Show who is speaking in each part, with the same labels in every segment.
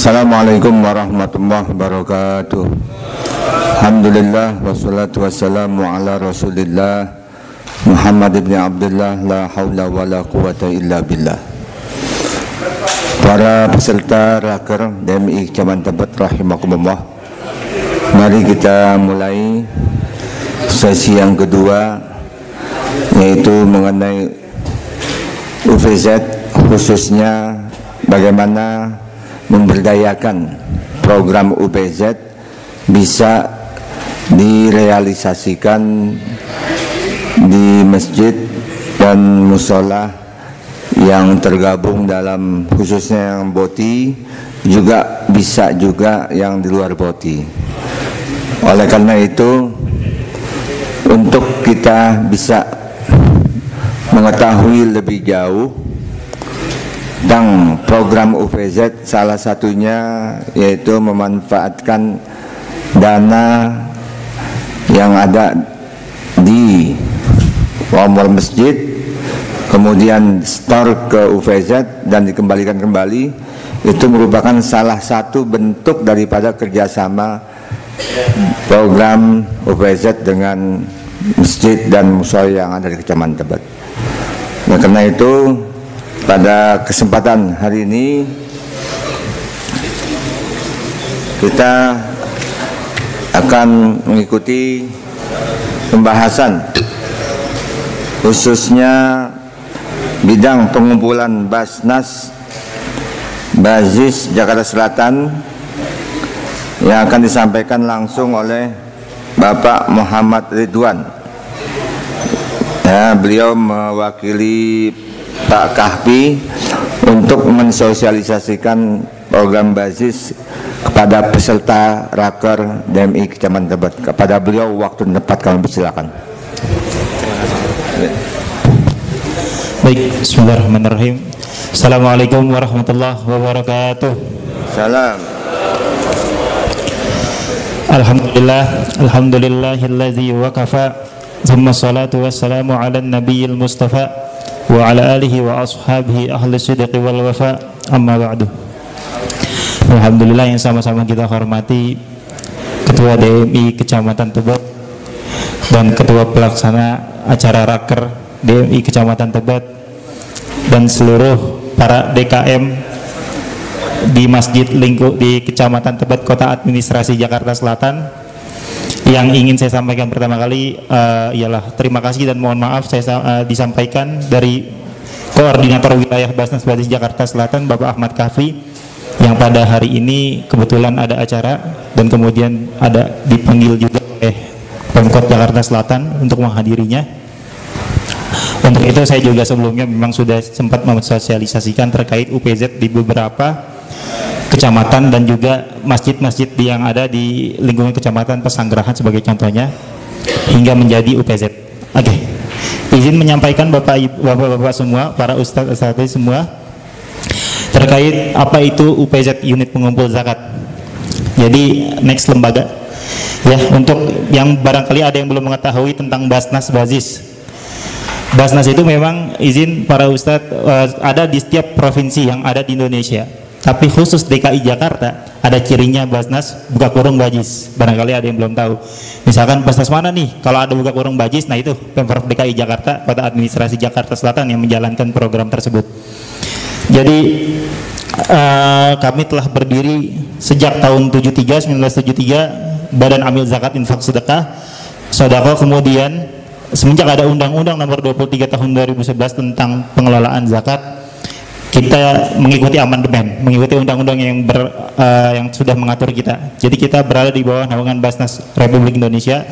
Speaker 1: Assalamualaikum warahmatullahi wabarakatuh. Alhamdulillah wassalatu wassalamu ala Rasulillah Muhammad ibn Abdullah, la haula wa la quwata illa billah. Para peserta raker DMI Kecamatan Tebet rahimakumullah, mari kita mulai sesi yang kedua, yaitu mengenai UVZ, khususnya bagaimana memberdayakan program UPZ bisa direalisasikan di masjid dan musola yang tergabung dalam, khususnya yang BOTI, juga bisa juga yang di luar BOTI. Oleh karena itu, untuk kita bisa mengetahui lebih jauh tentang program UPZ, salah satunya yaitu memanfaatkan dana yang ada di Wamor Masjid, kemudian store ke UPZ dan dikembalikan kembali. Itu merupakan salah satu bentuk daripada kerjasama program UPZ dengan masjid dan musola yang ada di Kecamatan Tebet. Nah, karena itu pada kesempatan hari ini kita akan mengikuti pembahasan khususnya bidang pengumpulan Basnas Bazis Jakarta Selatan yang akan disampaikan langsung oleh Bapak Muhammad Ridwan. Ya, beliau mewakili Pak Kahfi untuk mensosialisasikan program Bazis kepada peserta raker DMI Kecamatan Tebet. Kepada beliau waktu dan tempat kami persilakan.
Speaker 2: Baik, bismillahirrahmanirrahim. Assalamualaikum warahmatullahi wabarakatuh.
Speaker 1: Salam.
Speaker 2: Alhamdulillahillazi wa kafa. Thumma salatu wassalamu ala nabiyil mustafa wa ala alihi wa ashabihi ahli sidqi wal wafa, amma ba'du. Alhamdulillah, yang sama-sama kita hormati Ketua DMI Kecamatan Tebet dan Ketua Pelaksana acara raker DMI Kecamatan Tebet dan seluruh para DKM di masjid lingkup di Kecamatan Tebet Kota Administrasi Jakarta Selatan. Yang ingin saya sampaikan pertama kali ialah terima kasih dan mohon maaf saya disampaikan dari Koordinator Wilayah Basnas Bazis Jakarta Selatan, Bapak Ahmad Kahfi, yang pada hari ini kebetulan ada acara dan kemudian ada dipanggil juga oleh Pemkot Jakarta Selatan untuk menghadirinya. Untuk itu saya juga sebelumnya memang sudah sempat mensosialisasikan terkait UPZ di beberapa kecamatan dan juga masjid-masjid yang ada di lingkungan kecamatan Pesanggerahan sebagai contohnya, hingga menjadi UPZ. Oke, izin menyampaikan bapak-bapak semua, para ustadz semua, terkait apa itu UPZ, unit pengumpul zakat. Jadi next lembaga ya, untuk yang barangkali ada yang belum mengetahui tentang Basnas Bazis. Basnas itu memang izin para ustadz ada di setiap provinsi yang ada di Indonesia. Tapi khusus DKI Jakarta ada cirinya Basnas buka kurung Bazis. Barangkali ada yang belum tahu. Misalkan Basnas mana nih? Kalau ada buka kurung Bazis, nah itu Pemprov DKI Jakarta, Kota Administrasi Jakarta Selatan yang menjalankan program tersebut. Jadi kami telah berdiri sejak tahun 1973, Badan Amil Zakat Infak Sedekah Sodako. Kemudian semenjak ada Undang-Undang Nomor 23 Tahun 2011 tentang pengelolaan zakat, kita mengikuti amandemen, mengikuti undang-undang yang sudah mengatur kita. Jadi kita berada di bawah naungan Basnas Republik Indonesia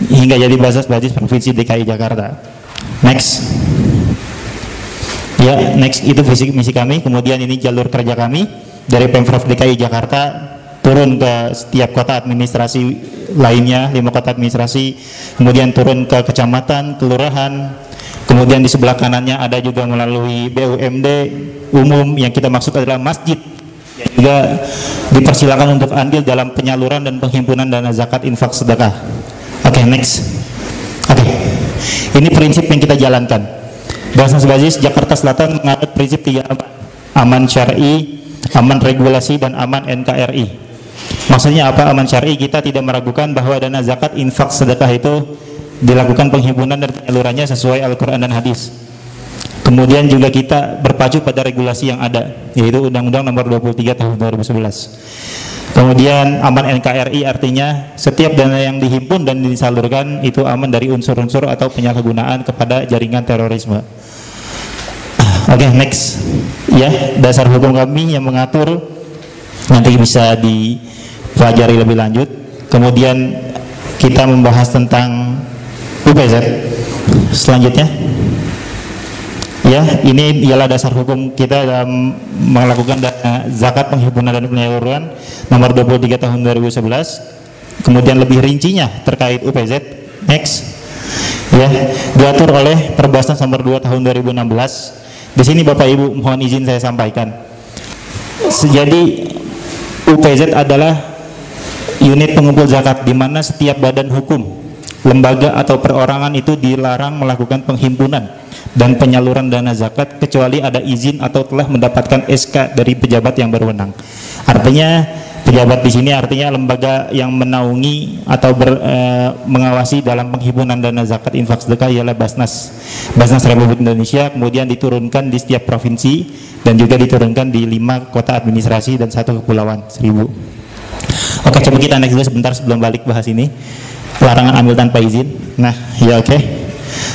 Speaker 2: hingga jadi Basnas Bazis Provinsi DKI Jakarta. Next. Ya, next itu visi misi kami. Kemudian ini jalur kerja kami dari Pemprov DKI Jakarta turun ke setiap kota administrasi lainnya, 5 kota administrasi, kemudian turun ke kecamatan, kelurahan. Kemudian di sebelah kanannya ada juga melalui BUMD umum, yang kita maksud adalah masjid, yang juga dipersilakan untuk andil dalam penyaluran dan penghimpunan dana zakat infak sedekah. Oke, next. Oke, ini prinsip yang kita jalankan. Basnas Bazis Jakarta Selatan menganut prinsip 3 aman syar'i, aman regulasi dan aman NKRI. Maksudnya apa aman syar'i? Kita tidak meragukan bahwa dana zakat, infak, sedekah itu dilakukan penghimpunan dan penyalurannya sesuai Al-Quran dan hadis. Kemudian juga kita berpacu pada regulasi yang ada, yaitu Undang-Undang Nomor 23 Tahun 2011. Kemudian aman NKRI artinya setiap dana yang dihimpun dan disalurkan itu aman dari unsur-unsur atau penyalahgunaan kepada jaringan terorisme. Oke, next. Ya, dasar hukum kami yang mengatur nanti bisa dipelajari lebih lanjut. Kemudian kita membahas tentang UPZ selanjutnya. Ya, ini ialah dasar hukum kita dalam melakukan dana zakat, penghimpunan dan penyaluran nomor 23 tahun 2011. Kemudian lebih rincinya terkait UPZ. Next. Ya, diatur oleh Perbasnas nomor 2 tahun 2016. Di sini Bapak Ibu mohon izin saya sampaikan. Jadi UPZ adalah unit pengumpul zakat di mana setiap badan hukum, lembaga atau perorangan itu dilarang melakukan penghimpunan dan penyaluran dana zakat kecuali ada izin atau telah mendapatkan SK dari pejabat yang berwenang. Artinya pejabat di sini artinya lembaga yang menaungi atau mengawasi dalam penghimpunan dana zakat, infak, sedekah ialah Basnas Republik Indonesia. Kemudian diturunkan di setiap provinsi dan juga diturunkan di 5 kota administrasi dan 1 kepulauan seribu. Oke, coba kita next dulu sebentar sebelum balik bahas ini. Larangan ambil tanpa izin. Nah, ya oke.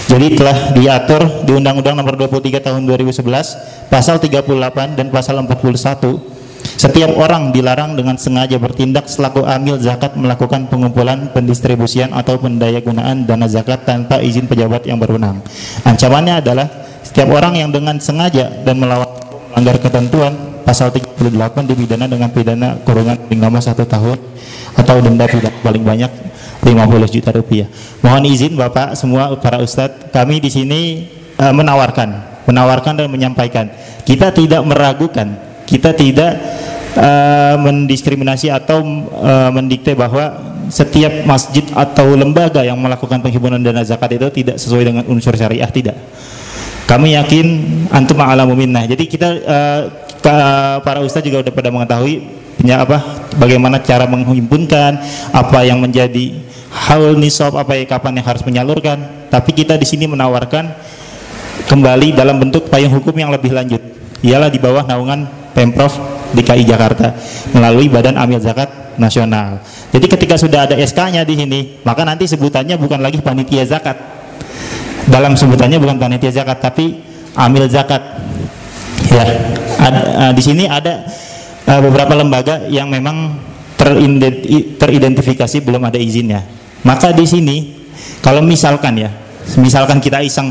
Speaker 2: Jadi telah diatur di Undang-Undang Nomor 23 Tahun 2011 pasal 38 dan pasal 41. Setiap orang dilarang dengan sengaja bertindak selaku amil zakat melakukan pengumpulan, pendistribusian atau pendayagunaan dana zakat tanpa izin pejabat yang berwenang. Ancamannya adalah setiap orang yang dengan sengaja dan melanggar ketentuan pasal 38 dipidana dengan pidana kurungan paling lama 1 tahun atau denda pidana paling banyak 50 juta rupiah. Mohon izin Bapak semua, para ustadz, kami di sini menawarkan dan menyampaikan, kita tidak meragukan, kita tidak mendiskriminasi atau mendikte bahwa setiap masjid atau lembaga yang melakukan penghimpunan dana zakat itu tidak sesuai dengan unsur syariah, tidak. Kami yakin antum a'lamu minnah. Jadi kita para ustadz juga sudah pada mengetahui bagaimana cara menghimpunkan, apa yang menjadi haul nisab, kapan yang harus menyalurkan. Tapi kita di sini menawarkan kembali dalam bentuk payung hukum yang lebih lanjut, ialah di bawah naungan Pemprov DKI Jakarta melalui Badan Amil Zakat Nasional. Jadi ketika sudah ada SK-nya di sini, maka nanti sebutannya bukan lagi panitia zakat. Dalam sebutannya bukan panitia zakat, tapi amil zakat. Ya, di sini ada beberapa lembaga yang memang teridentifikasi belum ada izinnya. Maka di sini kalau misalkan kita iseng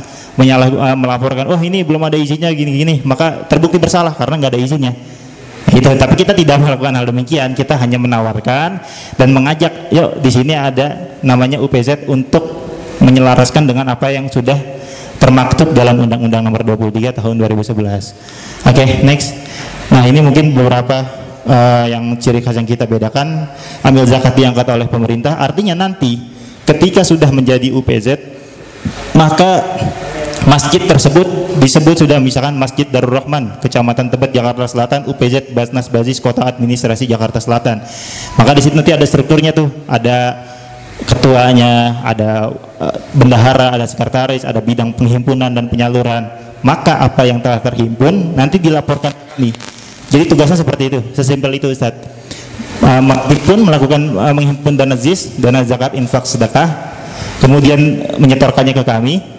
Speaker 2: melaporkan, oh ini belum ada izinnya gini-gini, maka terbukti bersalah karena nggak ada izinnya. Itu, tapi kita tidak melakukan hal demikian. Kita hanya menawarkan dan mengajak, yuk di sini ada namanya UPZ untuk menyelaraskan dengan apa yang sudah termaktub dalam Undang-Undang Nomor 23 Tahun 2011. Oke, next. Nah, ini mungkin beberapa yang ciri khas yang kita bedakan. Amil zakat diangkat oleh pemerintah, artinya nanti ketika sudah menjadi UPZ, maka masjid tersebut disebut sudah misalkan Masjid Darul Rahman, Kecamatan Tebet, Jakarta Selatan, UPZ Basnas Bazis Kota Administrasi Jakarta Selatan. Maka di situ nanti ada strukturnya tuh, ada ketuanya, ada bendahara, ada sekretaris, ada bidang penghimpunan dan penyaluran. Maka apa yang telah terhimpun nanti dilaporkan nih. Jadi tugasnya seperti itu, sesimpel itu Ustaz. Masjid pun melakukan menghimpun dana ZIS, dana zakat, infak, sedekah, kemudian menyetorkannya ke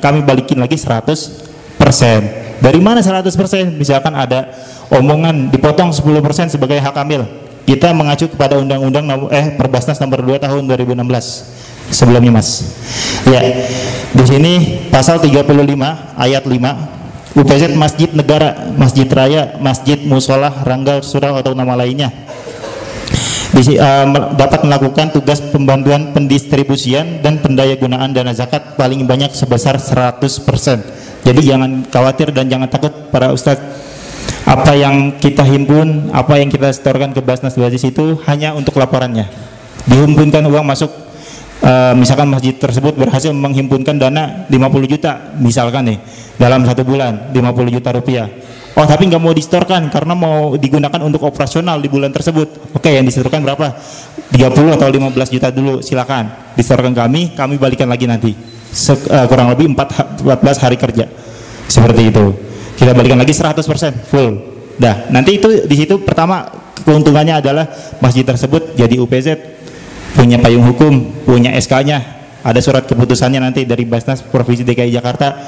Speaker 2: kami balikin lagi 100%. Dari mana 100%? Misalkan ada omongan dipotong 10% sebagai hak amil, kita mengacu kepada Undang-Undang Perbasnas Nomor 2 Tahun 2016 sebelumnya, Mas. Ya, di sini pasal 35 ayat 5, UPZ masjid negara, masjid raya, masjid musola, rangga, surau atau nama lainnya dapat melakukan tugas pembantuan pendistribusian dan pendayagunaan dana zakat paling banyak sebesar 100%. Jadi jangan khawatir dan jangan takut para ustadz. Apa yang kita himpun, apa yang kita setorkan ke Basnas Bazis itu hanya untuk laporannya. Dihimpunkan uang masuk, misalkan masjid tersebut berhasil menghimpunkan dana 50 juta misalkan nih dalam 1 bulan, 50 juta rupiah. Oh tapi nggak mau disetorkan karena mau digunakan untuk operasional di bulan tersebut. Oke, yang disetorkan berapa? 30 atau 15 juta dulu, silakan disetorkan kami balikan lagi nanti. Kurang lebih 14 hari kerja. Seperti itu. Kita balikan lagi 100% full. Dah, nanti itu di situ pertama keuntungannya adalah masjid tersebut jadi UPZ, punya payung hukum, punya SK-nya, ada surat keputusannya nanti dari Basnas Provinsi DKI Jakarta.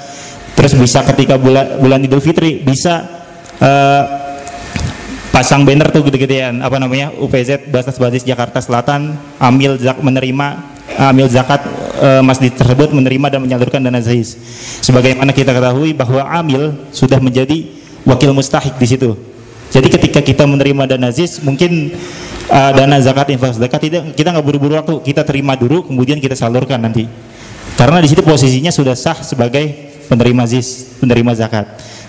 Speaker 2: Terus bisa ketika bulan Idul Fitri bisa pasang banner tuh gede-gedean apa namanya, UPZ Basnas Basis Jakarta Selatan amil zakat masjid tersebut menerima dan menyalurkan dana zakat. Sebagaimana kita ketahui bahwa amil sudah menjadi wakil mustahik di situ. Jadi ketika kita menerima dana zakat, mungkin dana zakat infak zakat kita nggak buru-buru waktu, kita terima dulu kemudian kita salurkan nanti. Karena di situ posisinya sudah sah sebagai penerima zakat.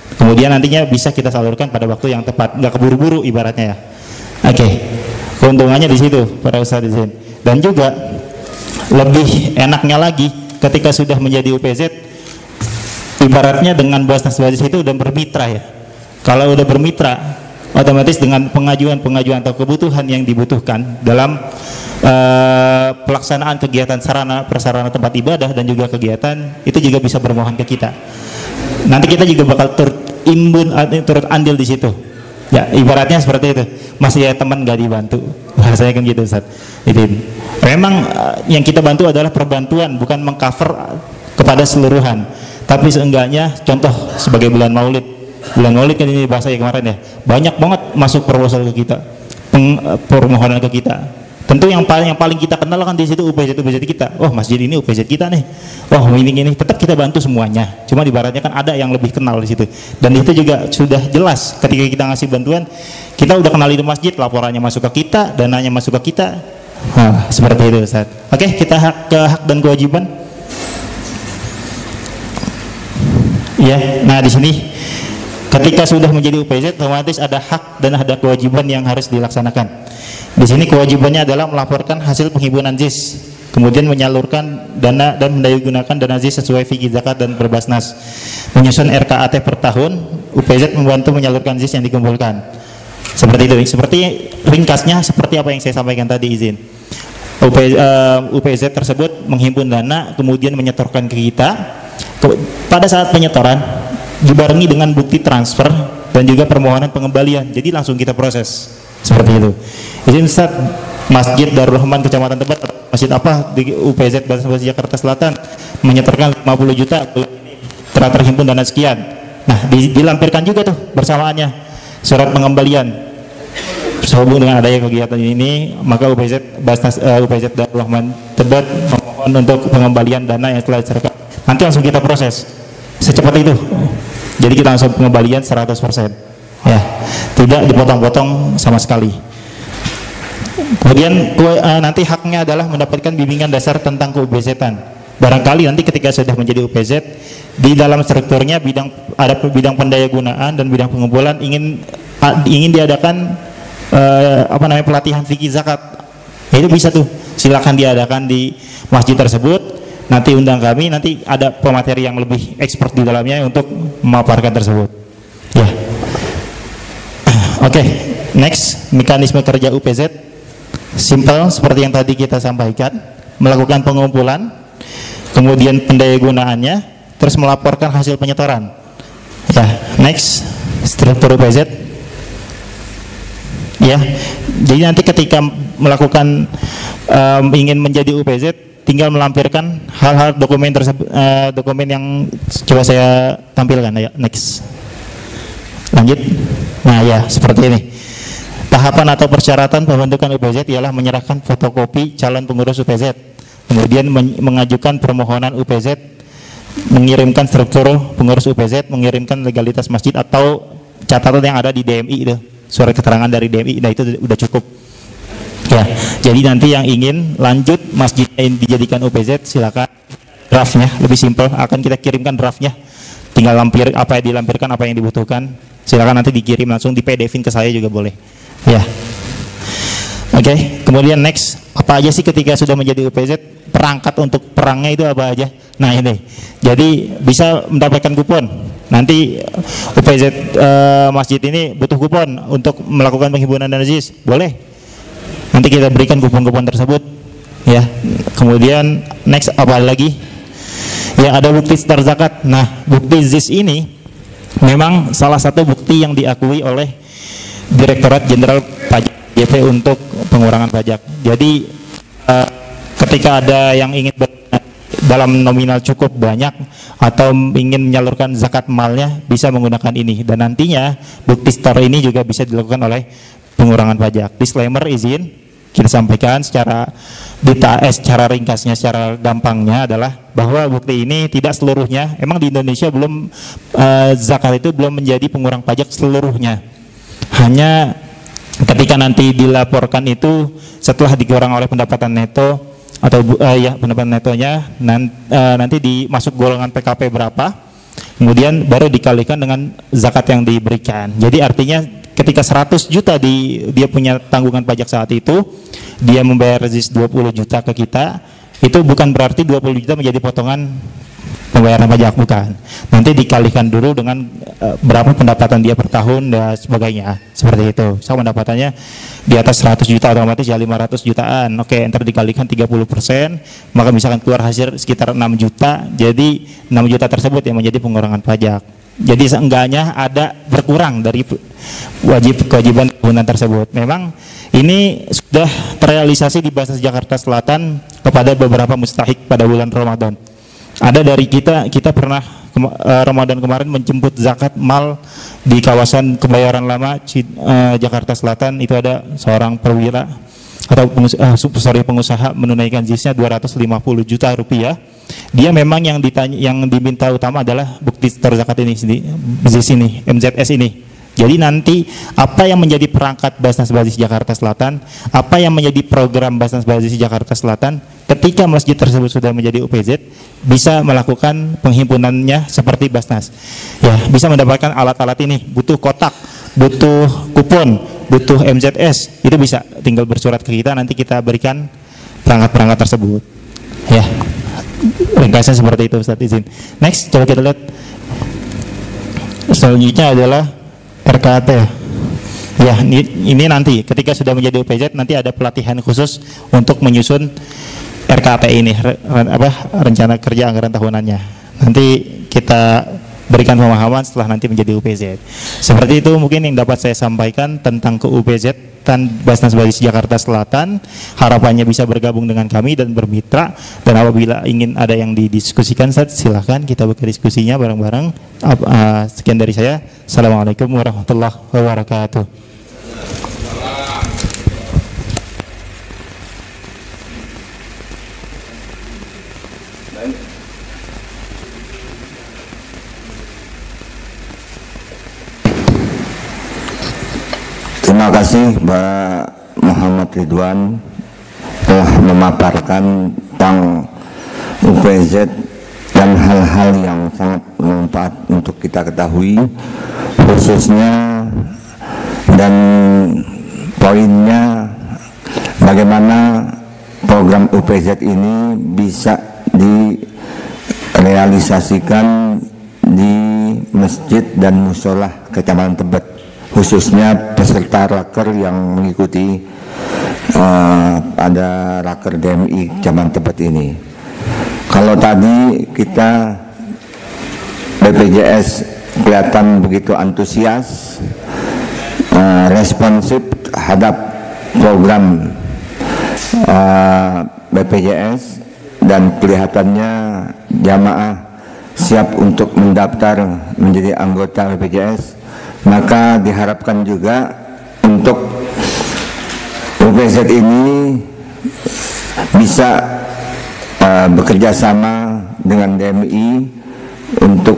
Speaker 2: Kemudian nantinya bisa kita salurkan pada waktu yang tepat, nggak keburu-buru ibaratnya ya. Oke. Keuntungannya di situ para ustadz di sini. Dan juga lebih enaknya lagi ketika sudah menjadi UPZ, ibaratnya dengan Basnas Basis itu udah bermitra ya. Kalau udah bermitra, otomatis dengan pengajuan atau kebutuhan yang dibutuhkan dalam pelaksanaan kegiatan prasarana tempat ibadah dan juga kegiatan itu juga bisa bermohon ke kita. Nanti kita juga bakal turut andil di situ. Ya, ibaratnya seperti itu. Masih ya teman nggak dibantu. Bahasanya kan gitu, Ustaz. Memang yang kita bantu adalah perbantuan, bukan mengcover kepada seluruhan. Tapi seenggaknya contoh sebagai bulan Maulid. Bulan Maulid kan ini bahasa yang kemarin ya. Banyak banget masuk proposal ke kita, permohonan ke kita. Tentu yang paling kita kenal kan di situ UPZ kita. Oh, masjid ini UPZ kita nih. Wah, ini tetap kita bantu semuanya. Cuma ibaratnya kan ada yang lebih kenal di situ. Dan itu juga sudah jelas ketika kita ngasih bantuan, kita udah kenal itu masjid, laporannya masuk ke kita, dananya masuk ke kita. Nah, seperti itu, Ustaz. Oke, kita hak dan kewajiban. Ya, nah di sini ketika sudah menjadi UPZ otomatis ada hak dan ada kewajiban yang harus dilaksanakan. Di sini kewajibannya adalah melaporkan hasil penghimpunan ZIS, kemudian menyalurkan dana dan mendayagunakan dana ZIS sesuai fikih zakat dan berbasnas, menyusun RKAT per tahun, UPZ membantu menyalurkan ZIS yang dikumpulkan. Seperti itu. Seperti ringkasnya seperti apa yang saya sampaikan tadi izin. UPZ tersebut menghimpun dana, kemudian menyetorkan ke kita. Pada saat penyetoran dibarengi dengan bukti transfer dan juga permohonan pengembalian. Jadi langsung kita proses. Seperti itu. Izin Ustaz, Masjid Darul Rahman Kecamatan Tebet, masjid apa di UPZ Basnas Jakarta Selatan menyetorkan 50 juta telah terhimpun dana sekian. Nah, dilampirkan juga tuh bersamaannya surat pengembalian. Sehubung dengan adanya kegiatan ini, maka UPZ Darul Rahman Tebet memohon untuk pengembalian dana yang telah diserahkan. Nanti langsung kita proses secepat itu. Jadi kita langsung pengembalian 100%. Ya, tidak dipotong-potong sama sekali. Kemudian nanti haknya adalah mendapatkan bimbingan dasar tentang ke-UPZ-an. Barangkali nanti ketika sudah menjadi UPZ, di dalam strukturnya ada bidang pendayagunaan dan bidang pengumpulan ingin diadakan pelatihan fikih zakat. Itu bisa tuh, silakan diadakan di masjid tersebut. Nanti undang kami, nanti ada pemateri yang lebih expert di dalamnya untuk memaparkan tersebut. Ya. Oke, next, mekanisme kerja UPZ simple seperti yang tadi kita sampaikan, melakukan pengumpulan, kemudian pendayagunaannya, terus melaporkan hasil penyetoran. Ya, next, struktur UPZ. Ya, jadi nanti ketika melakukan ingin menjadi UPZ, tinggal melampirkan hal-hal dokumen tersebut, dokumen yang coba saya tampilkan. Ya, next. Lanjut. Nah ya, seperti ini. Tahapan atau persyaratan pembentukan UPZ ialah menyerahkan fotokopi calon pengurus UPZ, kemudian mengajukan permohonan UPZ, mengirimkan struktur pengurus UPZ, mengirimkan legalitas masjid atau catatan yang ada di DMI itu, surat keterangan dari DMI. Nah itu udah cukup. Ya, jadi nanti yang ingin lanjut masjid yang dijadikan UPZ silakan draftnya, lebih simpel, akan kita kirimkan draftnya. Tinggal apa yang dilampirkan, apa yang dibutuhkan. Silakan nanti dikirim langsung, di PDF-in ke saya juga boleh. Ya. Oke, kemudian next, apa aja sih ketika sudah menjadi UPZ? Perangkat untuk perangnya itu apa aja? Nah ini. Jadi bisa mendapatkan kupon. Nanti UPZ masjid ini butuh kupon untuk melakukan penghimpunan dana JIS, boleh. Nanti kita berikan kupon-kupon tersebut. Ya, kemudian next apa lagi? Ya, ada bukti setor zakat. Nah, bukti JIS ini memang salah satu bukti yang diakui oleh Direktorat Jenderal Pajak JP untuk pengurangan pajak. Jadi ketika ada yang ingin dalam nominal cukup banyak atau ingin menyalurkan zakat malnya, bisa menggunakan ini, dan nantinya bukti setor ini juga bisa dilakukan oleh pengurangan pajak. Disclaimer, izin kita sampaikan secara secara ringkasnya, secara gampangnya adalah bahwa bukti ini tidak seluruhnya, emang di Indonesia belum zakat itu belum menjadi pengurang pajak seluruhnya. Hanya ketika nanti dilaporkan itu setelah dikurang oleh pendapatan neto atau pendapatan netonya, nanti dimasuk golongan PKP berapa, kemudian baru dikalikan dengan zakat yang diberikan. Jadi artinya ketika 100 juta dia punya tanggungan pajak saat itu, dia membayar JIS 20 juta ke kita, itu bukan berarti 20 juta menjadi potongan pembayaran pajak, bukan. Nanti dikalikan dulu dengan berapa pendapatan dia per tahun dan sebagainya, seperti itu. So pendapatannya di atas 100 juta otomatis ya 500 jutaan. Oke, ntar dikalikan 30%, maka misalkan keluar hasil sekitar 6 juta, jadi 6 juta tersebut yang menjadi pengurangan pajak. Jadi seenggaknya ada berkurang dari kewajiban pengguna tersebut. Memang ini sudah terrealisasi di Basnas Jakarta Selatan kepada beberapa mustahik pada bulan Ramadan. Ada dari kita pernah Ramadan kemarin menjemput zakat mal di kawasan Kebayoran Lama Jakarta Selatan. Itu ada seorang perwira atau pengusaha menunaikan JIS-nya 250 juta rupiah. Dia memang yang diminta utama adalah bukti setor zakat ini, JIS ini, MZS ini. Jadi nanti apa yang menjadi perangkat Basnas Basis Jakarta Selatan, apa yang menjadi program Basnas Basis Jakarta Selatan, ketika masjid tersebut sudah menjadi UPZ, bisa melakukan penghimpunannya seperti Basnas. Ya, bisa mendapatkan alat-alat ini, butuh kotak, butuh kupon, butuh MZS, itu bisa tinggal bersurat ke kita, nanti kita berikan perangkat-perangkat tersebut. Ya, ringkasnya seperti itu, Ustaz, izin. Next, coba kita lihat. Selanjutnya adalah RKT. Ya, ini nanti ketika sudah menjadi UPZ nanti ada pelatihan khusus untuk menyusun RKT ini, rencana kerja anggaran tahunannya. Nanti kita berikan pemahaman setelah nanti menjadi UPZ. Seperti itu mungkin yang dapat saya sampaikan tentang ke UPZ dan Basnas Basis Jakarta Selatan. Harapannya bisa bergabung dengan kami dan bermitra, dan apabila ingin ada yang didiskusikan, silahkan kita buka diskusinya bareng-bareng. Sekian dari saya. Assalamualaikum warahmatullahi wabarakatuh.
Speaker 1: Terima kasih Pak Muhammad Ridwan telah memaparkan tentang UPZ dan hal-hal yang sangat bermanfaat untuk kita ketahui, khususnya dan poinnya bagaimana program UPZ ini bisa direalisasikan di masjid dan mushola Kecamatan Tebet, khususnya peserta raker yang mengikuti pada raker DMI Kecamatan Tebet ini. Kalau tadi kita BPJS kelihatan begitu antusias, responsif terhadap program BPJS, dan kelihatannya jamaah siap untuk mendaftar menjadi anggota BPJS, maka diharapkan juga untuk UPZ ini bisa bekerja sama dengan DMI untuk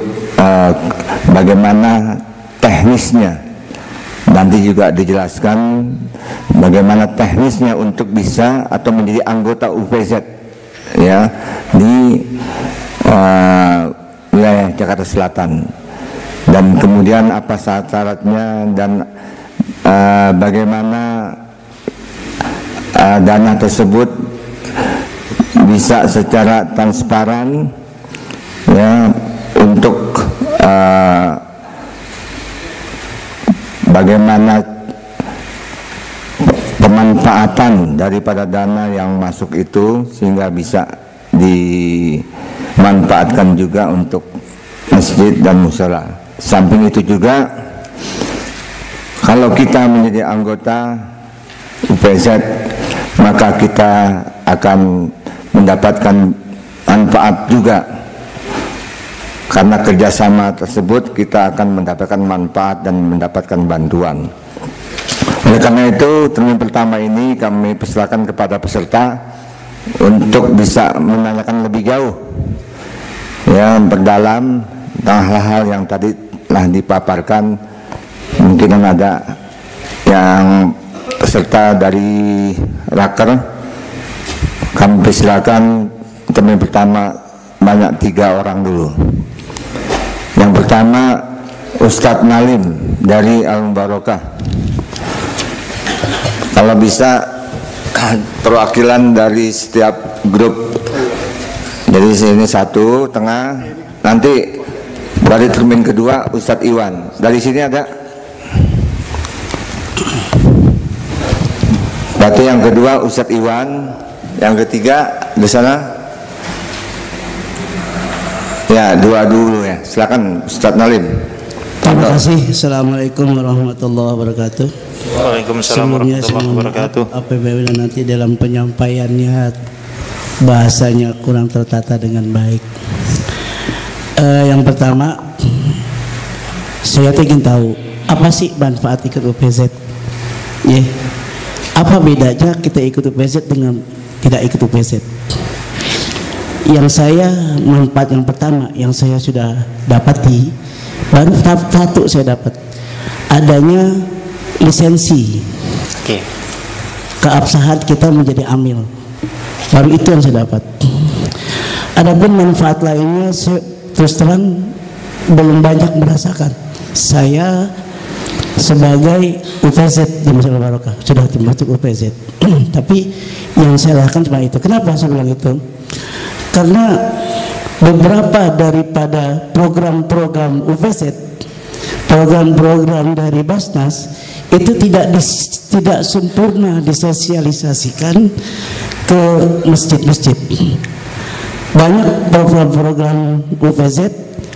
Speaker 1: bagaimana teknisnya, nanti juga dijelaskan bagaimana teknisnya untuk bisa atau menjadi anggota UPZ ya di wilayah Jakarta Selatan, dan kemudian apa syarat-syaratnya dan bagaimana dana tersebut bisa secara transparan ya untuk bagaimana pemanfaatan daripada dana yang masuk itu sehingga bisa dimanfaatkan juga untuk masjid dan musala. Samping itu juga, kalau kita menjadi anggota UPZ, maka kita akan mendapatkan manfaat juga. Karena kerjasama tersebut kita akan mendapatkan manfaat dan mendapatkan bantuan. Oleh karena itu, termin pertama ini kami persilakan kepada peserta untuk bisa menanyakan lebih jauh, ya, berdalam tentang hal-hal yang tadi telah dipaparkan. Mungkin ada yang peserta dari Raker, kami persilakan termin pertama banyak 3 orang dulu. Yang pertama Ustadz Nalim dari Al-Mubarakah. Kalau bisa perwakilan dari setiap grup. Jadi sini 1 tengah. Nanti dari termin kedua Ustadz Iwan. Dari sini ada. Berarti yang kedua Ustadz Iwan. Yang ketiga di sana. Ya, 2 dulu ya. Silakan Ustadz Nalim.
Speaker 3: Terima kasih. Assalamualaikum warahmatullahi wabarakatuh.
Speaker 2: Waalaikumsalam warahmatullahi wabarakatuh.
Speaker 3: Apabila nanti dalam penyampaiannya bahasanya kurang tertata dengan baik. Yang pertama, saya ingin tahu apa sih manfaat ikut UPZ? Ya, apa bedanya kita ikut UPZ dengan tidak ikut UPZ? Yang saya manfaat yang pertama yang saya sudah dapati, baru tahap 1 saya dapat adanya lisensi, keabsahan kita menjadi amil, baru itu yang saya dapat. Adapun manfaat lainnya saya terus terang belum banyak merasakan. Saya sebagai UPZ di Masjid Al-Barakah sudah termasuk UPZ tapi yang saya lakukan cuma itu. Kenapa saya bilang itu? Karena beberapa daripada program-program UPZ, program-program dari Basnas itu tidak sempurna disosialisasikan ke masjid-masjid. Banyak program-program UPZ,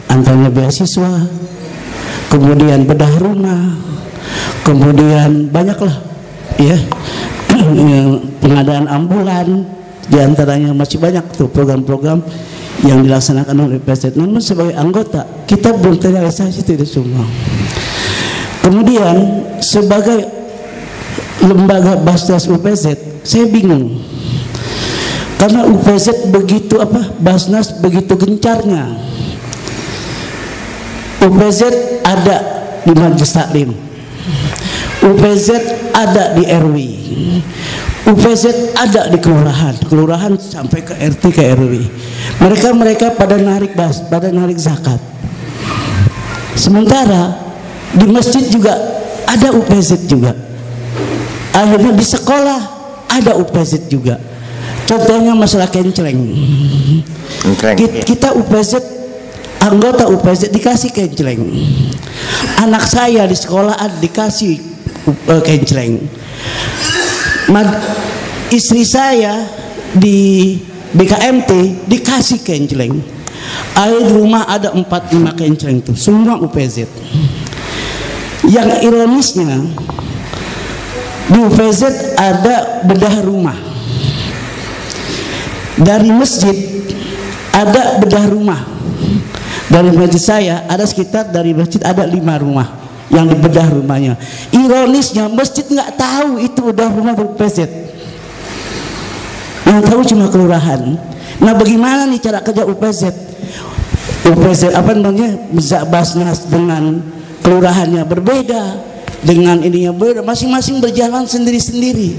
Speaker 3: antaranya beasiswa, kemudian bedah rumah, kemudian banyaklah ya pengadaan ambulan, diantaranya masih banyak tuh program-program yang dilaksanakan oleh UPZ. Namun sebagai anggota kita belum terrealisasi itu semua. Kemudian sebagai lembaga Basnas UPZ, saya bingung karena UPZ begitu Basnas begitu gencarnya. UPZ ada di Majelis Taklim, UPZ ada di RW, UPZ ada di kelurahan sampai ke RT ke RW. Mereka pada narik zakat. Sementara di masjid juga ada UPZ juga. Akhirnya di sekolah ada UPZ juga. Contohnya masalah kenceleng. Kita UPZ, anggota UPZ dikasih kenceleng. Anak saya di sekolah dikasih kenceleng. Istri saya di BKMT dikasih kenceleng. Air di rumah ada 4-5 kenceleng itu semua UPZ. Yang ironisnya di UPZ ada bedah rumah. Dari masjid ada bedah rumah. Dari masjid saya ada sekitar dari masjid ada 5 rumah yang dibedah rumahnya. Ironisnya masjid nggak tahu itu udah rumah UPZ. Yang tahu cuma kelurahan. Nah, bagaimana nih cara kerja UPZ? UPZ Basnas dengan kelurahannya berbeda, dengan ininya berbeda, masing-masing berjalan sendiri-sendiri.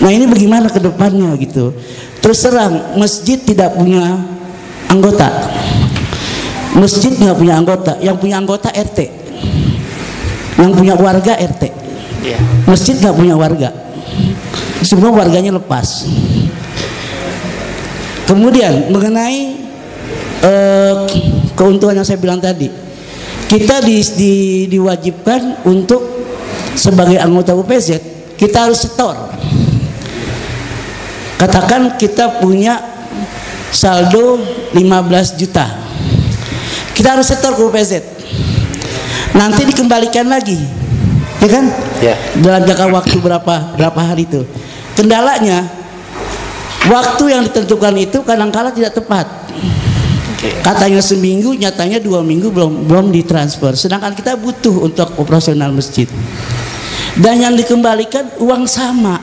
Speaker 3: Nah, ini bagaimana ke depannya gitu. Terus terang, masjid tidak punya anggota. Masjid nggak punya anggota, yang punya anggota RT, yang punya warga RT. Masjid nggak punya warga, semua warganya lepas. Kemudian mengenai keuntungan yang saya bilang tadi. Kita diwajibkan untuk sebagai anggota UPZ kita harus setor. Katakan kita punya saldo 15 juta, kita harus setor ke UPZ, nanti dikembalikan lagi, ya kan? Ya. Dalam jangka waktu berapa hari itu. Kendalanya waktu yang ditentukan itu kadang-kala tidak tepat. Katanya seminggu, nyatanya 2 minggu belum ditransfer, sedangkan kita butuh untuk operasional masjid, dan yang dikembalikan uang sama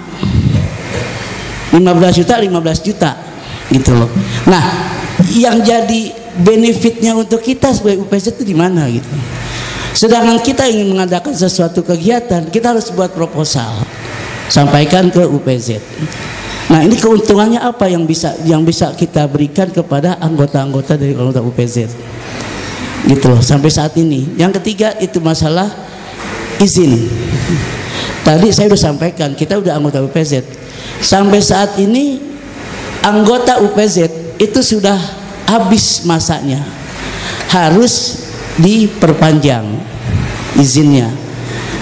Speaker 3: 15 juta gitu loh. Nah, yang jadi benefitnya untuk kita sebagai UPZ itu di mana gitu. Sedangkan kita ingin mengadakan sesuatu kegiatan, kita harus buat proposal, sampaikan ke UPZ. Nah, ini keuntungannya apa yang bisa kita berikan kepada anggota-anggota dari anggota UPZ gitu loh sampai saat ini. Yang ketiga itu masalah izin. Tadi saya sudah sampaikan, kita udah anggota UPZ. Sampai saat ini anggota UPZ itu sudah habis masanya, harus diperpanjang izinnya.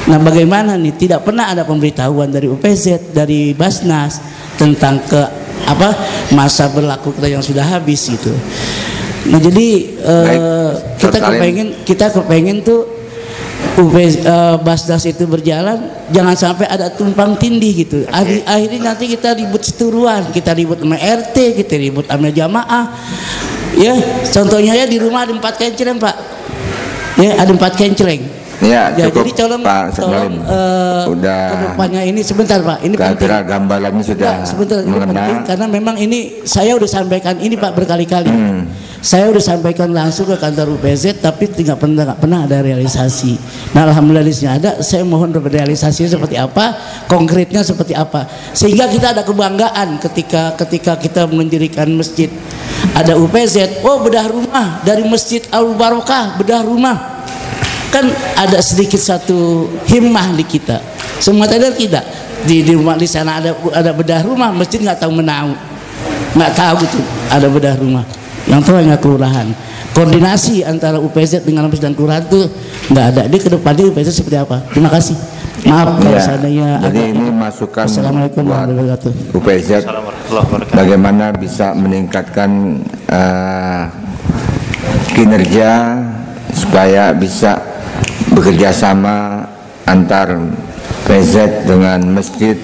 Speaker 3: Nah, bagaimana nih? Tidak pernah ada pemberitahuan dari UPZ, dari Basnas tentang masa berlaku kita yang sudah habis gitu. Nah, jadi kita kepengen tuh Basnas itu berjalan, jangan sampai ada tumpang tindih gitu. Akhirnya nanti kita ribut seturuan, kita ribut sama RT, kita ribut sama jamaah. Ya, contohnya ya di rumah ada 4 kenceleng, Pak. Ya, ada 4 kenceleng.
Speaker 1: Ya, cukup,
Speaker 3: jadi tolong
Speaker 1: udah
Speaker 3: kedepannya ini sebentar, Pak. Ini penting.
Speaker 1: Gambarannya sudah
Speaker 3: sebentar, ini penting karena memang ini saya udah sampaikan ini, Pak, berkali-kali. Saya udah sampaikan langsung ke kantor UPZ, tapi nggak pernah ada realisasi. Nah, alhamdulillah ada. Saya mohon realisasinya seperti apa, konkretnya seperti apa, sehingga kita ada kebanggaan ketika kita mendirikan masjid. Ada UPZ, oh bedah rumah dari Masjid Al Barokah, bedah rumah. Kan ada sedikit satu himmah di kita. Semua tidak di rumah di sana ada bedah rumah, masjid nggak tahu gitu ada bedah rumah. Yang tahu hanya kelurahan. Koordinasi antara UPZ dengan masjid dan kelurahan itu nggak ada. Di kedepannya UPZ seperti apa? Terima kasih. Maaf kalau seandainya.
Speaker 1: Jadi ini masukan
Speaker 3: Assalamualaikum warahmatullahi wabarakatuh.
Speaker 1: UPZ bagaimana bisa meningkatkan kinerja supaya bisa bekerja sama antar PZ dengan masjid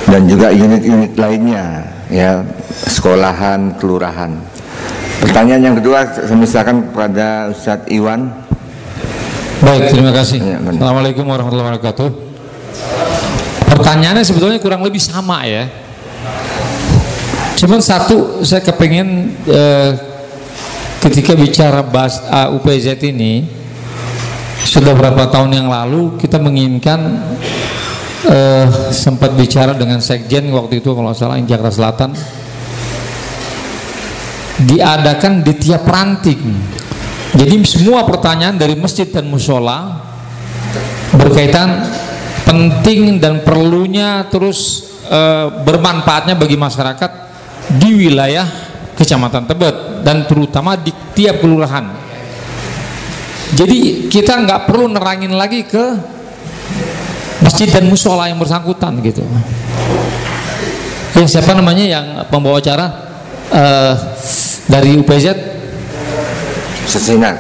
Speaker 1: dan juga unit-unit lainnya, ya, sekolahan, kelurahan. Pertanyaan yang kedua saya misalkan kepada Ustadz Iwan.
Speaker 4: Baik, terima kasih. Ya, Assalamualaikum warahmatullahi wabarakatuh. Pertanyaannya sebetulnya kurang lebih sama ya. Cuma satu saya kepengen ketika bicara UPZ ini sudah berapa tahun yang lalu kita menginginkan sempat bicara dengan Sekjen waktu itu kalau salah Jakarta Selatan, diadakan di tiap ranting. Jadi semua pertanyaan dari masjid dan musola berkaitan penting dan perlunya terus bermanfaatnya bagi masyarakat di wilayah Kecamatan Tebet dan terutama di tiap kelurahan. Jadi kita nggak perlu nerangin lagi ke masjid dan musola yang bersangkutan gitu. Yang siapa namanya yang pembawa acara dari UPZ?
Speaker 1: Sesinar.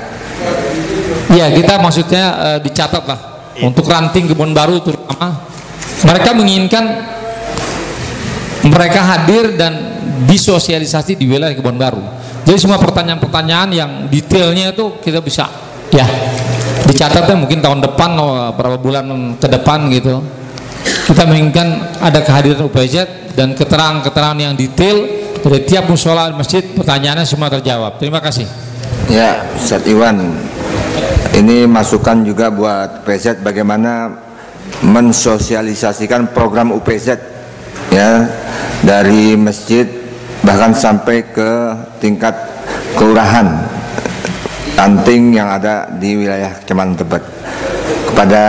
Speaker 4: Ya, kita maksudnya dicatat lah untuk ranting Kebon Baru terutama. Mereka menginginkan mereka hadir dan disosialisasi di wilayah Kebon Baru. Jadi semua pertanyaan-pertanyaan yang detailnya itu kita bisa ya dicatatnya mungkin tahun depan atau beberapa bulan ke depan gitu. Kita menginginkan ada kehadiran UPZ dan keterangan-keterangan yang detail dari tiap musola masjid, pertanyaannya semua terjawab. Terima kasih.
Speaker 1: Ya, Ustadz Iwan, ini masukan juga buat UPZ bagaimana mensosialisasikan program UPZ ya dari masjid bahkan sampai ke tingkat kelurahan ranting yang ada di wilayah Kecamatan Tebet. Kepada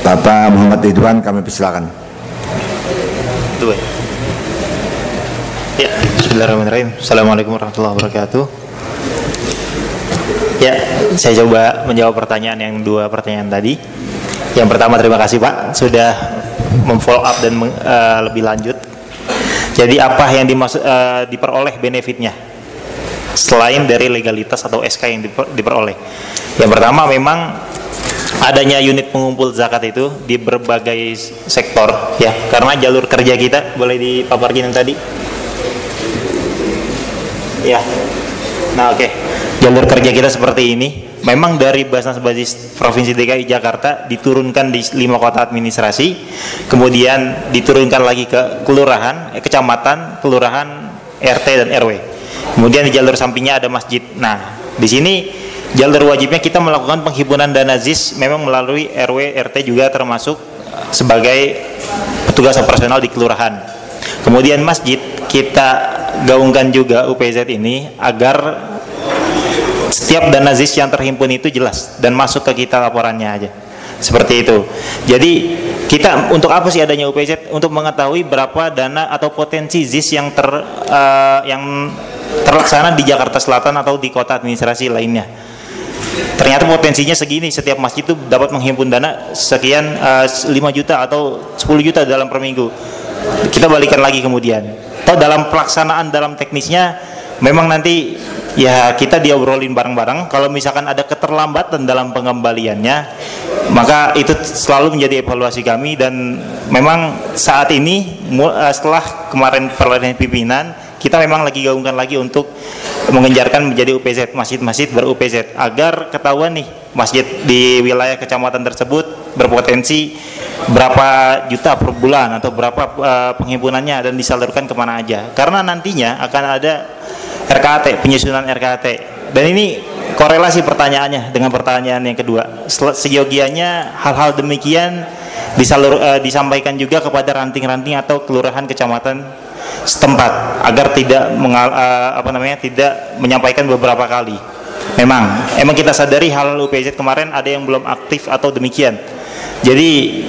Speaker 1: Bapak Muhammad Ridwan kami persilakan.
Speaker 5: Ya, bismillahirrahmanirrahim. Assalamualaikum warahmatullahi wabarakatuh. Ya, saya coba menjawab pertanyaan yang dua pertanyaan tadi. Yang pertama, terima kasih Pak sudah memfollow up dan lebih lanjut. Jadi apa yang diperoleh benefitnya selain dari legalitas atau SK yang diperoleh? Yang pertama, memang adanya unit pengumpul zakat itu di berbagai sektor ya, karena jalur kerja kita, boleh dipaparkan yang tadi ya. Nah, oke. Jalur kerja kita seperti ini. Memang dari Basnas Basis Provinsi DKI Jakarta diturunkan di 5 kota administrasi, kemudian diturunkan lagi ke kelurahan, kecamatan, kelurahan, RT dan RW. Kemudian di jalur sampingnya ada masjid. Nah, di sini jalur wajibnya kita melakukan penghimpunan dana ZIS memang melalui RW, RT juga termasuk sebagai petugas operasional di kelurahan. Kemudian masjid kita gaungkan juga UPZ ini agar setiap dana ZIS yang terhimpun itu jelas dan masuk ke kita laporannya aja. Seperti itu. Jadi kita untuk apa sih adanya UPZ? Untuk mengetahui berapa dana atau potensi ZIS yang terlaksana di Jakarta Selatan atau di kota administrasi lainnya. Ternyata potensinya segini, setiap masjid itu dapat menghimpun dana sekian 5 juta atau 10 juta dalam per minggu. Kita balikan lagi kemudian. Atau dalam pelaksanaan, dalam teknisnya memang nanti ya kita diobrolin bareng-bareng. Kalau misalkan ada keterlambatan dalam pengembaliannya, maka itu selalu menjadi evaluasi kami. Dan memang saat ini setelah kemarin perlindungan pimpinan, kita memang lagi gaungkan lagi untuk mengejarkan menjadi UPZ, masjid-masjid ber-UPZ, agar ketahuan nih masjid di wilayah kecamatan tersebut berpotensi berapa juta per bulan atau berapa penghimpunannya dan disalurkan kemana aja. Karena nantinya akan ada RKT, penyusunan RKT, dan ini korelasi pertanyaannya dengan pertanyaan yang kedua. Seyogianya hal-hal demikian disampaikan juga kepada ranting-ranting atau kelurahan kecamatan setempat agar tidak tidak menyampaikan beberapa kali. Memang kita sadari hal UPZ kemarin ada yang belum aktif atau demikian. Jadi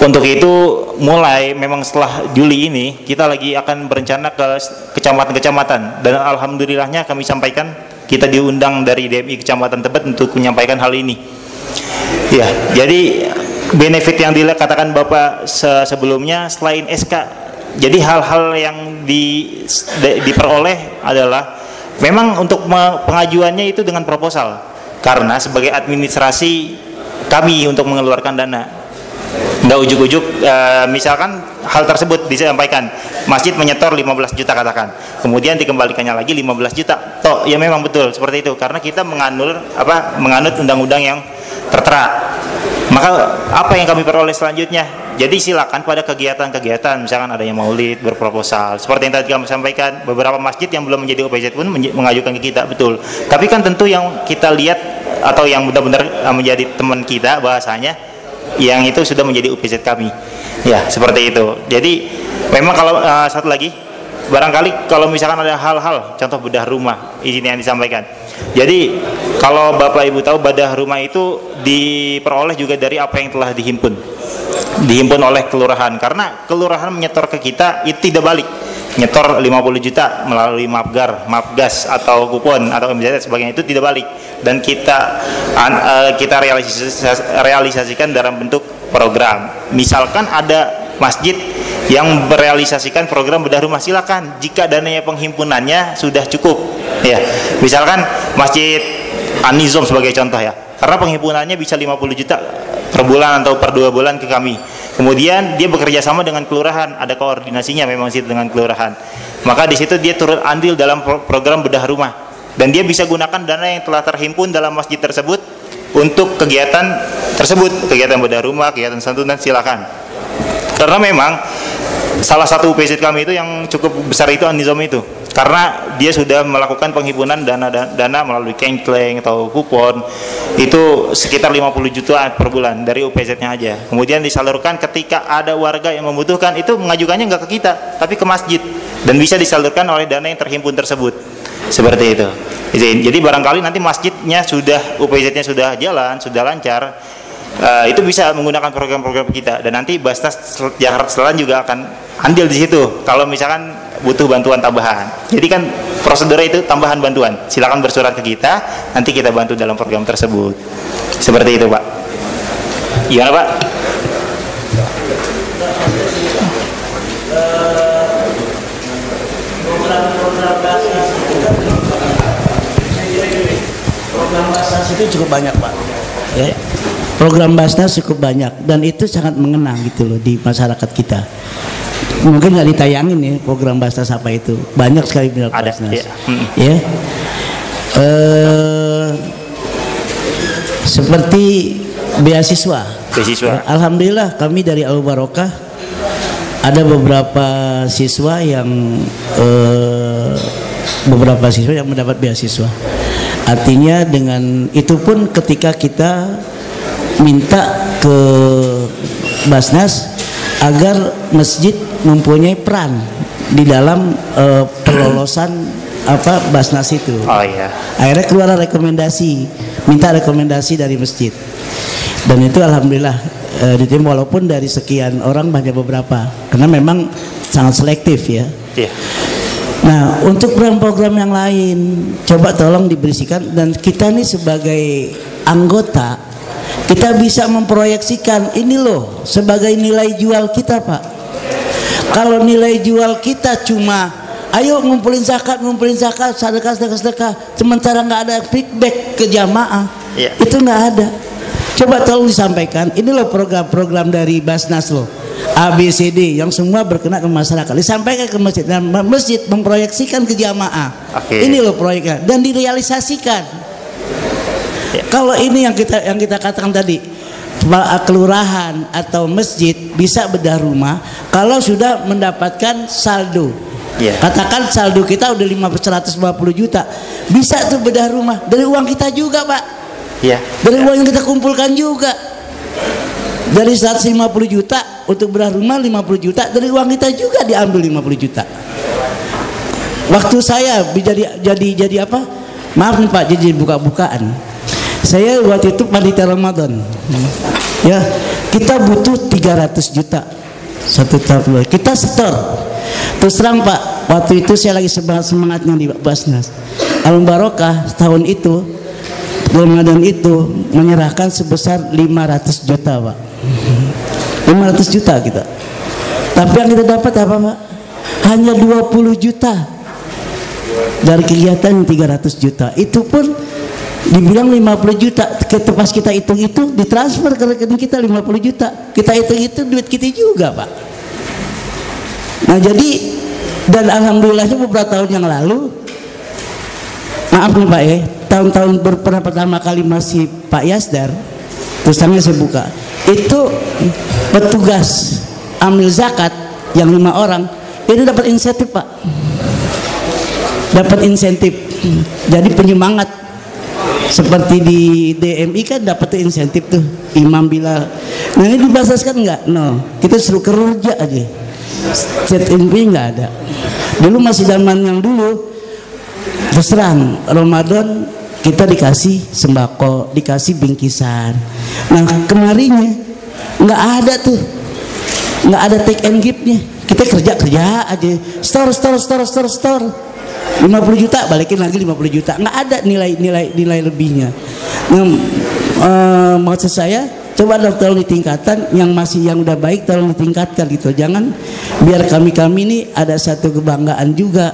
Speaker 5: untuk itu mulai memang setelah Juli ini kita lagi akan berencana ke kecamatan-kecamatan, dan alhamdulillahnya kami sampaikan kita diundang dari DMI Kecamatan Tebet untuk menyampaikan hal ini. Ya, jadi benefit yang dikatakan Bapak sebelumnya selain SK, jadi hal-hal yang diperoleh adalah memang untuk pengajuannya itu dengan proposal, karena sebagai administrasi kami untuk mengeluarkan dana. Nggak ujuk-ujuk, misalkan hal tersebut disampaikan masjid menyetor 15 juta katakan, kemudian dikembalikannya lagi 15 juta. Toh ya memang betul seperti itu, karena kita menganut undang-undang yang tertera. Maka apa yang kami peroleh selanjutnya? Jadi silakan pada kegiatan-kegiatan, misalkan adanya maulid, berproposal, seperti yang tadi kami sampaikan, beberapa masjid yang belum menjadi UPZ pun mengajukan ke kita, betul. Tapi kan tentu yang kita lihat atau yang benar-benar menjadi teman kita bahasanya, yang itu sudah menjadi UPZ kami. Ya, seperti itu. Jadi memang kalau satu lagi, barangkali kalau misalkan ada hal-hal, contoh bedah rumah, izin yang disampaikan. Jadi kalau Bapak Ibu tahu, bedah rumah itu diperoleh juga dari apa yang telah dihimpun oleh kelurahan, karena kelurahan menyetor ke kita itu tidak balik. Nyetor 50 juta melalui Mapgas atau kupon atau MZT sebagainya, itu tidak balik, dan kita realisasikan dalam bentuk program. Misalkan ada masjid yang merealisasikan program bedah rumah, silakan jika dananya penghimpunannya sudah cukup ya. Misalkan Masjid An-Nizam sebagai contoh ya, karena penghimpunannya bisa 50 juta per bulan atau per 2 bulan ke kami. Kemudian dia bekerja sama dengan kelurahan, ada koordinasinya memang situ dengan kelurahan. Maka di situ dia turut andil dalam program bedah rumah, dan dia bisa gunakan dana yang telah terhimpun dalam masjid tersebut untuk kegiatan tersebut, kegiatan bedah rumah, kegiatan santunan, silakan. Karena memang salah satu UPZ kami itu yang cukup besar itu An-Nizam itu, karena dia sudah melakukan penghimpunan dana melalui kengkleng atau kupon itu sekitar 50 juta per bulan dari UPZ-nya aja. Kemudian disalurkan ketika ada warga yang membutuhkan, itu mengajukannya nggak ke kita tapi ke masjid, dan bisa disalurkan oleh dana yang terhimpun tersebut. Seperti itu. Jadi barangkali nanti masjidnya sudah, UPZ-nya sudah jalan, sudah lancar, itu bisa menggunakan program-program kita, dan nanti Basnas Jakarta Selatan juga akan andil di situ kalau misalkan butuh bantuan tambahan. Jadi kan prosedur itu tambahan bantuan. Silakan bersurat ke kita, nanti kita bantu dalam program tersebut. Seperti itu, Pak. Gimana, Pak?
Speaker 3: Program Basnas itu cukup banyak, Pak. Ya. Program Basnas cukup banyak dan itu sangat mengena gitu loh di masyarakat kita. Mungkin nggak ditayangin ya program Basnas apa itu. Banyak sekali program Basnas. Ya. Ya. Seperti beasiswa. Alhamdulillah kami dari Al Barokah ada beberapa siswa yang mendapat beasiswa. Artinya dengan itu pun ketika kita minta ke Basnas agar masjid mempunyai peran di dalam pelolosan Basnas itu. Oh iya. Akhirnya keluar rekomendasi, minta rekomendasi dari masjid. Dan itu alhamdulillah diterima walaupun dari sekian orang banyak beberapa karena memang sangat selektif ya. Iya. Nah, untuk program-program yang lain coba tolong diberisikan dan kita nih sebagai anggota kita bisa memproyeksikan ini loh sebagai nilai jual kita, Pak. Kalau nilai jual kita cuma ayo ngumpulin zakat, sedekah, sementara nggak ada feedback ke jamaah, itu nggak ada. Coba tolong disampaikan, ini loh program-program dari Basnas loh, ABCD yang semua berkenaan ke masyarakat, disampaikan ke masjid dan masjid memproyeksikan ke jamaah. Ini loh proyeknya dan direalisasikan. Kalau ini yang kita katakan tadi, kelurahan atau masjid bisa bedah rumah kalau sudah mendapatkan saldo. Katakan saldo kita udah 150 juta, bisa tuh bedah rumah dari uang kita juga, Pak. Dari uang yang kita kumpulkan juga. Dari 150 juta untuk bedah rumah 50 juta dari uang kita juga diambil 50 juta. Waktu saya jadi apa? Maaf nih Pak, jadi buka-bukaan. Saya waktu itu panitia Ramadan. Ya, kita butuh 300 juta satu tahun. Kita setor. Terus terang Pak, waktu itu saya lagi semangatnya di Basnas. Al Barokah tahun itu Ramadan itu menyerahkan sebesar 500 juta, Pak. 500 juta kita. Tapi yang kita dapat apa, Pak? Hanya 20 juta dari kegiatan yang 300 juta. Itu pun dibilang 50 juta. Pas kita hitung itu ditransfer ke rekening kita 50 juta. Kita hitung itu duit kita juga, Pak. Nah jadi dan alhamdulillahnya beberapa tahun yang lalu, maaf nih Pak ya, tahun-tahun pertama kali masih Pak Yasdar, terus saya buka itu petugas amil zakat yang 5 orang itu dapat insentif, Pak. Dapat insentif jadi penyemangat seperti di DMI kan dapat insentif tuh imam bila. Nah ini dibasaskan enggak? No, kita suruh kerja aja, ZNP nggak ada. Dulu masih zaman yang dulu terus terang Ramadan kita dikasih sembako, dikasih bingkisan. Nah kemarinnya nggak ada tuh, nggak ada take and give-nya. Kita kerja aja, store 50 juta balikin lagi 50 juta, nggak ada nilai lebihnya. Nah, maksud saya coba tolong ditingkatkan yang udah baik tolong ditingkatkan gitu. Jangan biar kami ini ada satu kebanggaan juga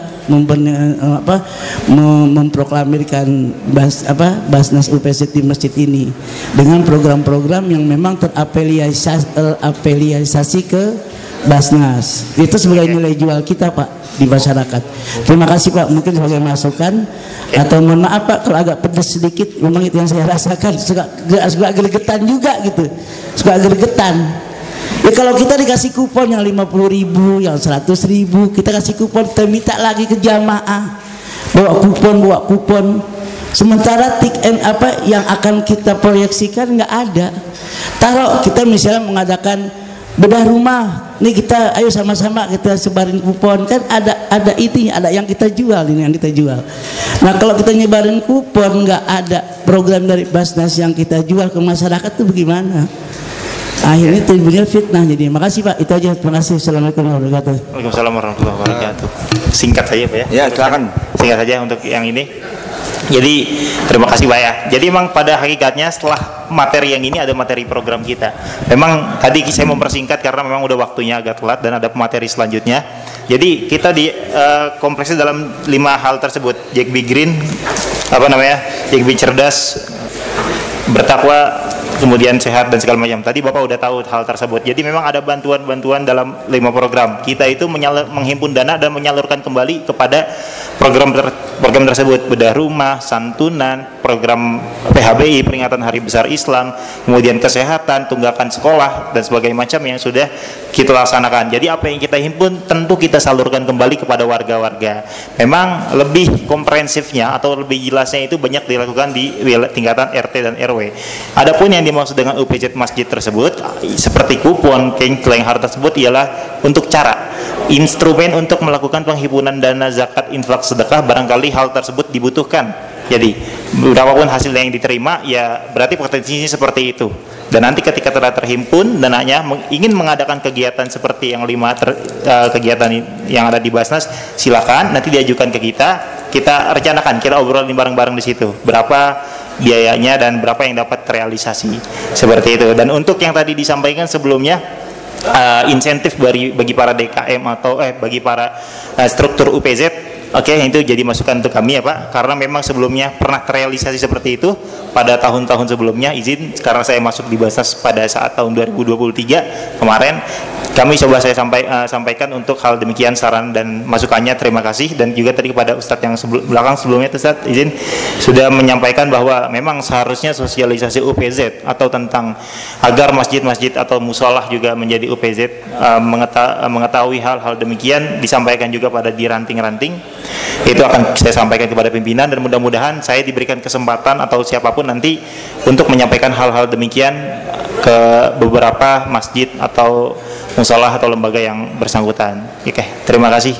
Speaker 3: memproklamirkan Basnas UPZ di masjid ini dengan program-program yang memang terafiliasi ke Basnas. Itu sebagai nilai jual kita, Pak, di masyarakat. Terima kasih Pak, mungkin sebagai masukan atau mohon maaf Pak kalau agak pedas sedikit, memang itu yang saya rasakan, suka gregetan juga gitu, suka gregetan. Ya kalau kita dikasih kupon yang 50.000, yang 100.000, kita kasih kupon, kita minta lagi ke jamaah bawa kupon, sementara yang akan kita proyeksikan nggak ada. Taruh kita misalnya mengadakan bedah rumah, nih kita ayo sama-sama kita sebarin kupon, kan ada itinya, ada yang kita jual, ini yang kita jual. Nah kalau kita nyebarin kupon nggak ada program dari Basnas yang kita jual ke masyarakat tuh bagaimana? akhirnya timbulnya fitnah. Jadi makasih Pak, itu aja. Terima kasih. Assalamualaikum warahmatullahi wabarakatuh.
Speaker 5: Waalaikumsalam warahmatullahi wabarakatuh. Singkat saja Pak ya.
Speaker 1: Ya, silakan.
Speaker 5: Singkat saja untuk yang ini. Jadi terima kasih Pak ya. Jadi memang pada hakikatnya setelah materi yang ini ada materi program kita. Memang tadi saya mempersingkat karena memang udah waktunya agak telat dan ada materi selanjutnya. Jadi kita di kompleksnya dalam 5 hal tersebut. Jack B Green, Jack B cerdas, bertakwa, kemudian sehat dan segala macam. Tadi Bapak udah tahu hal tersebut. Jadi memang ada bantuan-bantuan dalam 5 program. Kita itu menghimpun dana dan menyalurkan kembali kepada program tersebut. Bedah rumah, santunan, program PHBI, peringatan Hari Besar Islam, kemudian kesehatan, tunggakan sekolah dan sebagainya macam yang sudah kita laksanakan. Jadi apa yang kita himpun tentu kita salurkan kembali kepada warga-warga. Memang lebih komprehensifnya atau lebih jelasnya itu banyak dilakukan di tingkatan RT dan RW. Adapun yang dimaksud dengan UPZ masjid tersebut seperti kupon, keleng hal tersebut ialah untuk cara instrumen untuk melakukan penghimpunan dana zakat, infak, sedekah. Barangkali hal tersebut dibutuhkan. Jadi berapapun hasil yang diterima, ya berarti potensinya seperti itu. Dan nanti ketika telah terhimpun dananya, ingin mengadakan kegiatan seperti yang 5 kegiatan yang ada di Basnas, silakan nanti diajukan ke kita rencanakan, kita obrolin bareng-bareng di situ berapa biayanya dan berapa yang dapat terrealisasi seperti itu. Dan untuk yang tadi disampaikan sebelumnya, insentif bagi para DKM atau bagi para struktur UPZ, oke, itu jadi masukan untuk kami ya Pak, karena memang sebelumnya pernah terrealisasi seperti itu pada tahun-tahun sebelumnya. Izin karena saya masuk di Basnas pada saat tahun 2023 kemarin, kami coba saya sampaikan untuk hal demikian saran dan masukannya. Terima kasih. Dan juga tadi kepada Ustadz yang belakang sebelumnya, Ustadz izin sudah menyampaikan bahwa memang seharusnya sosialisasi UPZ atau tentang agar masjid-masjid atau musolah juga menjadi UPZ, mengetahui hal-hal demikian disampaikan juga pada di ranting-ranting. Itu akan saya sampaikan kepada pimpinan dan mudah-mudahan saya diberikan kesempatan atau siapapun nanti untuk menyampaikan hal-hal demikian ke beberapa masjid atau musolah atau lembaga yang bersangkutan. Oke, terima kasih.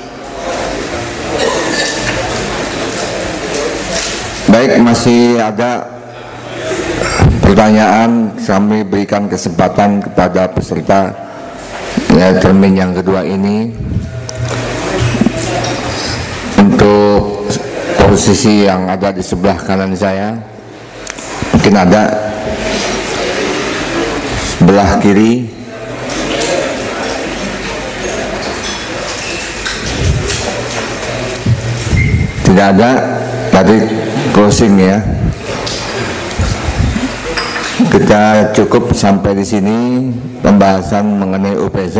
Speaker 1: Baik, masih ada pertanyaan. Kami berikan kesempatan kepada peserta termin yang kedua ini untuk posisi yang ada di sebelah kanan saya. Mungkin ada sebelah kiri. Tidak ada, tadi closing ya. Kita cukup sampai di sini pembahasan mengenai UPZ,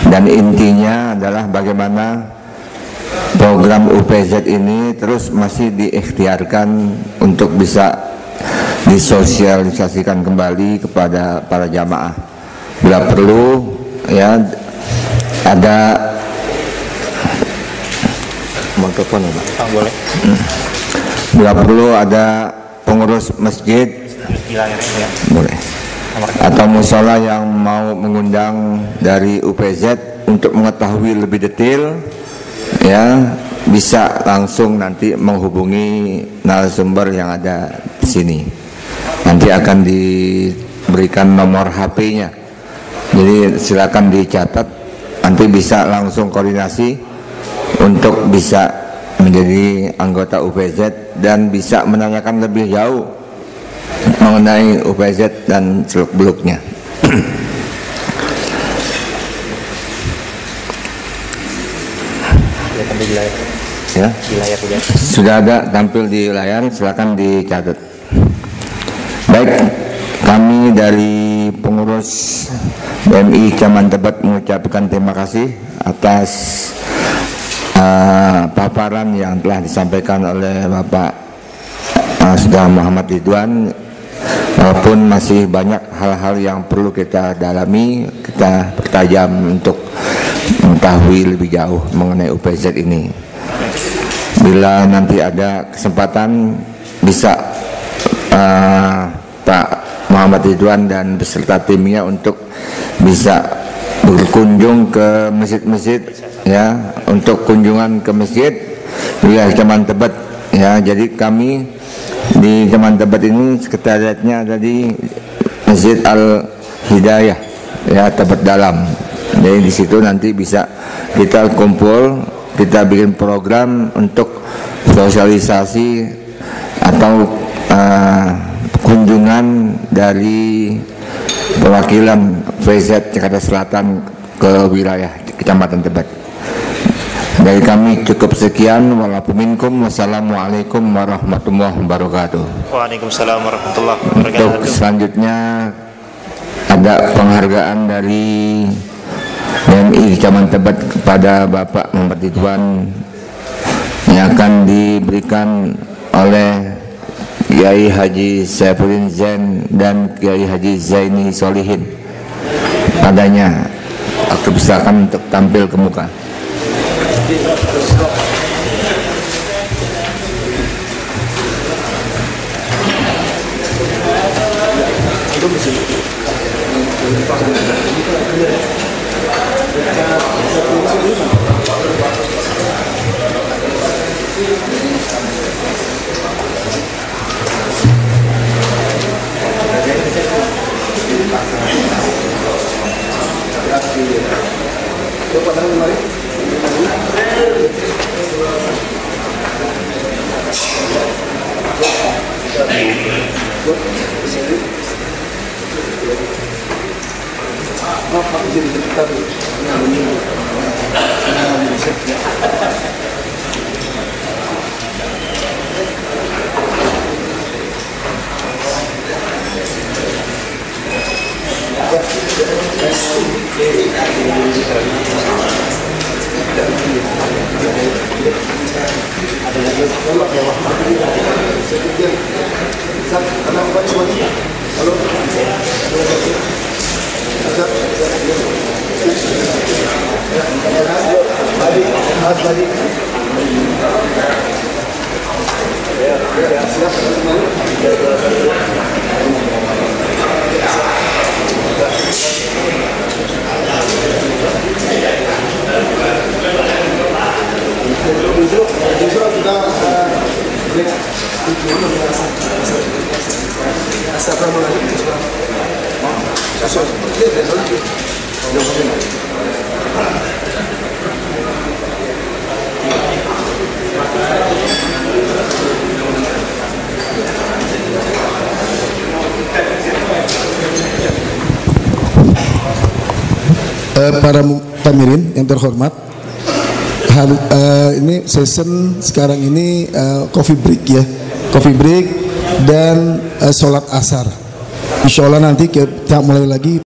Speaker 1: dan intinya adalah bagaimana program UPZ ini terus masih diikhtiarkan untuk bisa disosialisasikan kembali kepada para jamaah. Bila perlu ya ada mikrofon ya Pak? Boleh. Bila perlu ada pengurus masjid, boleh, atau musola yang mau mengundang dari UPZ untuk mengetahui lebih detail, ya bisa langsung nanti menghubungi narasumber yang ada di sini. Nanti akan diberikan nomor HP-nya. Jadi silakan dicatat, nanti bisa langsung koordinasi untuk bisa menjadi anggota UPZ dan bisa menanyakan lebih jauh mengenai UPZ dan seluk-beluknya. Ya, sudah ada tampil di layar, silakan dicatat. Baik, kami dari pengurus BMI Caman Tebet mengucapkan terima kasih atas paparan yang telah disampaikan oleh Bapak Saudara Muhammad Ridwan. Walaupun masih banyak hal-hal yang perlu kita dalami, kita pertajam untuk mengetahui lebih jauh mengenai UPZ ini. Bila nanti ada kesempatan bisa Pak Muhammad Ridwan dan beserta timnya untuk bisa berkunjung ke masjid-masjid, ya, untuk kunjungan ke masjid wilayah Caman Tebet, ya. Jadi kami di Caman Tebet ini sekretariatnya ada di Masjid Al Hidayah ya, Tebet Dalam. Jadi di situ nanti bisa kita kumpul, kita bikin program untuk sosialisasi atau kunjungan dari perwakilan VZ Jakarta Selatan ke wilayah Kecamatan Tebet. Dari kami cukup sekian. Wassalamualaikum warahmatullahi wabarakatuh.
Speaker 5: Waalaikumsalam warahmatullahi wabarakatuh.
Speaker 1: Untuk selanjutnya ada penghargaan dari MI Kecamatan Tebet kepada Bapak Muhammad Ridwan yang akan diberikan oleh Kiai Haji Saifuddin Zain dan Kiai Haji Zaini Solihin. Padanya aku persilakan untuk tampil ke muka.
Speaker 6: Para muktamirin yang terhormat, ini season sekarang ini coffee break ya, coffee break dan sholat asar. Insya Allah nanti kita mulai lagi